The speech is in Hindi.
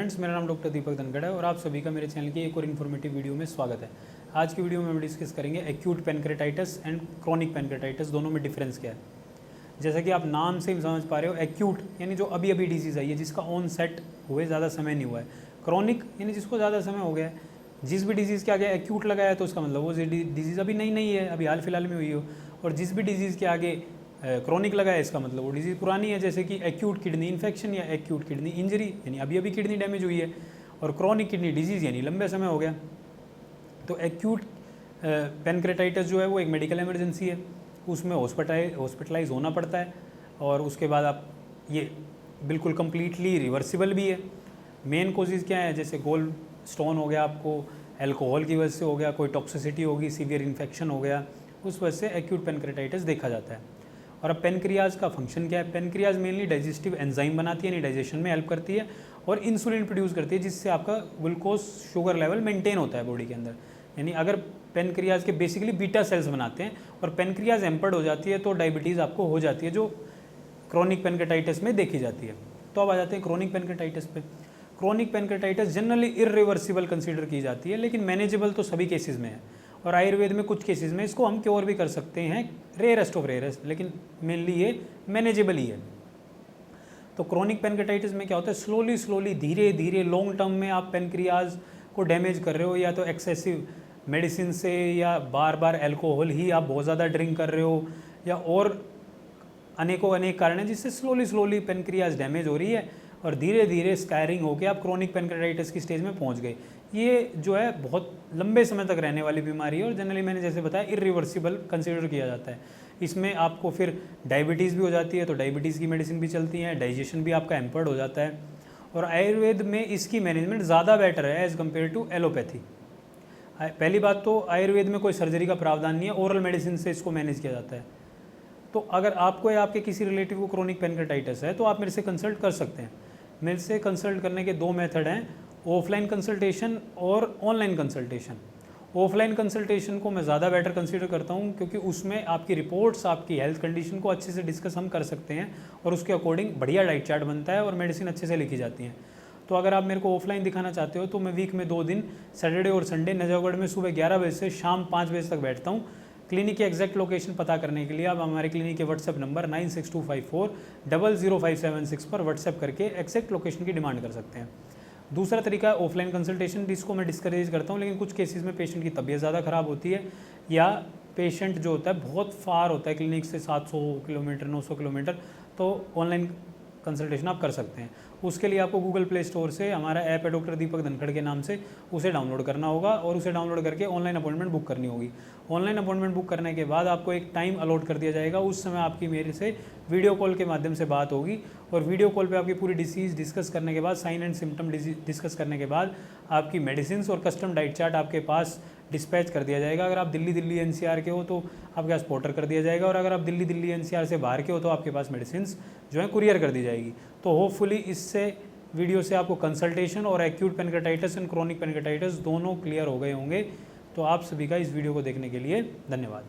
फ्रेंड्स, मेरा नाम डॉक्टर दीपक धनखड़ है और आप सभी का मेरे चैनल की एक और इन्फॉर्मेटिव वीडियो में स्वागत है। आज की वीडियो में हम डिस्कस करेंगे acute pancreatitis and chronic pancreatitis, दोनों में डिफरेंस क्या है। जैसा कि आप नाम से ही समझ पा रहे हो, एक्यूट यानी जो अभी अभी डिजीज़ आई है, जिसका ऑन सेट हुए ज़्यादा समय नहीं हुआ है। क्रॉनिक यानी जिसको ज़्यादा समय हो गया है। जिस भी डिजीज़ के आगे एक्यूट लगाया तो उसका मतलब वो डिजीज़ अभी नई है, अभी हाल फिलहाल में हुई हो। और जिस भी डिजीज़ के आगे क्रॉनिक लगा है, इसका मतलब वो डिजीज़ पुरानी है, जैसे कि एक्यूट किडनी इन्फेक्शन या एक्यूट किडनी इंजरी यानी अभी अभी किडनी डैमेज हुई है, और क्रॉनिक किडनी डिजीज़ यानी लंबे समय हो गया। तो एक्यूट पैनक्रेटाइटिस जो है वो एक मेडिकल इमरजेंसी है, उसमें हॉस्पिटलाइज होना पड़ता है और उसके बाद आप ये बिल्कुल कम्प्लीटली रिवर्सिबल भी है। मेन कोजेज़ क्या है, जैसे गोल्ड स्टोन हो गया, आपको एल्कोहल की वजह से हो गया, कोई टॉक्सिसिटी होगी, सीवियर इन्फेक्शन हो गया, उस वजह से एक्यूट पैनक्रेटाइटिस देखा जाता है। और अब पेनक्रियाज का फंक्शन क्या है। पेनक्रियाज मेनली डाइजेस्टिव एंजाइम बनाती है, यानी डाइजेशन में हेल्प करती है और इंसुलिन प्रोड्यूस करती है, जिससे आपका ग्लूकोज शुगर लेवल मेंटेन होता है बॉडी के अंदर। यानी अगर पेनक्रियाज के बेसिकली बीटा सेल्स बनाते हैं और पेनक्रियाज एम्पर्ड हो जाती है तो डायबिटीज़ आपको हो जाती है, जो क्रॉनिक पैनक्रेटाइटिस में देखी जाती है। तो अब आ जाते हैं क्रॉनिक पैनक्रेटाइटिस पे। Chronic pancreatitis generally irreversible consider की जाती है, लेकिन मैनेजेबल तो सभी केसेस में है। और आयुर्वेद में कुछ केसेस में इसको हम क्योर भी कर सकते हैं, रेयरेस्ट ऑफ रेयरेस्ट, लेकिन मेनली ये मैनेजेबल ही है। तो क्रॉनिक पैनक्रेटाइटिस में क्या होता है, स्लोली धीरे धीरे लॉन्ग टर्म में आप पैनक्रियाज को डैमेज कर रहे हो, या तो एक्सेसिव मेडिसिन से, या बार बार अल्कोहल ही आप बहुत ज़्यादा ड्रिंक कर रहे हो, या और अनेक कारण हैं जिससे स्लोली पैनक्रियाज डैमेज हो रही है और धीरे धीरे स्कैरिंग होकर आप क्रॉनिक पैनक्रेटाइटिस की स्टेज में पहुंच गए। ये जो है बहुत लंबे समय तक रहने वाली बीमारी है और जनरली मैंने जैसे बताया इरिवर्सिबल कंसीडर किया जाता है। इसमें आपको फिर डायबिटीज़ भी हो जाती है, तो डायबिटीज़ की मेडिसिन भी चलती है, डाइजेशन भी आपका एम्पर्ड हो जाता है। और आयुर्वेद में इसकी मैनेजमेंट ज़्यादा बेटर है एज़ कम्पेयर टू एलोपैथी। पहली बात तो आयुर्वेद में कोई सर्जरी का प्रावधान नहीं है, ओरल मेडिसिन से इसको मैनेज किया जाता है। तो अगर आपको या आपके किसी रिलेटिव को क्रॉनिक पैनक्रेटाइटिस है तो आप मेरे से कंसल्ट कर सकते हैं। मेरे से कंसल्ट करने के दो मेथड हैं, ऑफलाइन कंसल्टेशन और ऑनलाइन कंसल्टेशन। ऑफलाइन कंसल्टेशन को मैं ज़्यादा बेटर कंसीडर करता हूँ, क्योंकि उसमें आपकी रिपोर्ट्स, आपकी हेल्थ कंडीशन को अच्छे से डिस्कस हम कर सकते हैं और उसके अकॉर्डिंग बढ़िया डाइट चार्ट बनता है और मेडिसिन अच्छे से लिखी जाती हैं। तो अगर आप मेरे को ऑफलाइन दिखाना चाहते हो तो मैं वीक में 2 दिन, सैटरडे और संडे, नजफगढ़ में सुबह 11 बजे से शाम 5 बजे तक बैठता हूँ। क्लिनिक की एग्जैक्ट लोकेशन पता करने के लिए आप हमारे क्लिनिक के व्हाट्सएप नंबर 9625400576 पर व्हाट्सएप करके एग्जैक्ट लोकेशन की डिमांड कर सकते हैं। दूसरा तरीका है ऑफलाइन कंसल्टेशन, जिसको मैं डिस्करेज करता हूँ, लेकिन कुछ केसेस में पेशेंट की तबीयत ज़्यादा ख़राब होती है या पेशेंट जो होता है बहुत फार होता है क्लिनिक से, 700 किलोमीटर 900 किलोमीटर, तो ऑनलाइन कंसल्टेशन आप कर सकते हैं। उसके लिए आपको गूगल प्ले स्टोर से हमारा ऐप है डॉक्टर दीपक धनखड़ के नाम से, उसे डाउनलोड करना होगा और उसे डाउनलोड करके ऑनलाइन अपॉइंटमेंट बुक करनी होगी। ऑनलाइन अपॉइंटमेंट बुक करने के बाद आपको एक टाइम अलॉट कर दिया जाएगा, उस समय आपकी मेरे से वीडियो कॉल के माध्यम से बात होगी और वीडियो कॉल पे आपकी पूरी डिसीज़ डिस्कस करने के बाद, साइन एंड सिम्टम डिस्कस करने के बाद आपकी मेडिसिन और कस्टम डाइट चार्ट आपके पास डिस्पैच कर दिया जाएगा। अगर आप दिल्ली एनसीआर के हो तो आपके पास पोर्टर कर दिया जाएगा, और अगर आप दिल्ली एनसीआर से बाहर के हो तो आपके पास मेडिसिन जो है कुरियर कर दी जाएगी। तो होपफुली इससे वीडियो से आपको कंसल्टेशन और acute pancreatitis and chronic pancreatitis दोनों क्लियर हो गए होंगे। तो आप सभी का इस वीडियो को देखने के लिए धन्यवाद।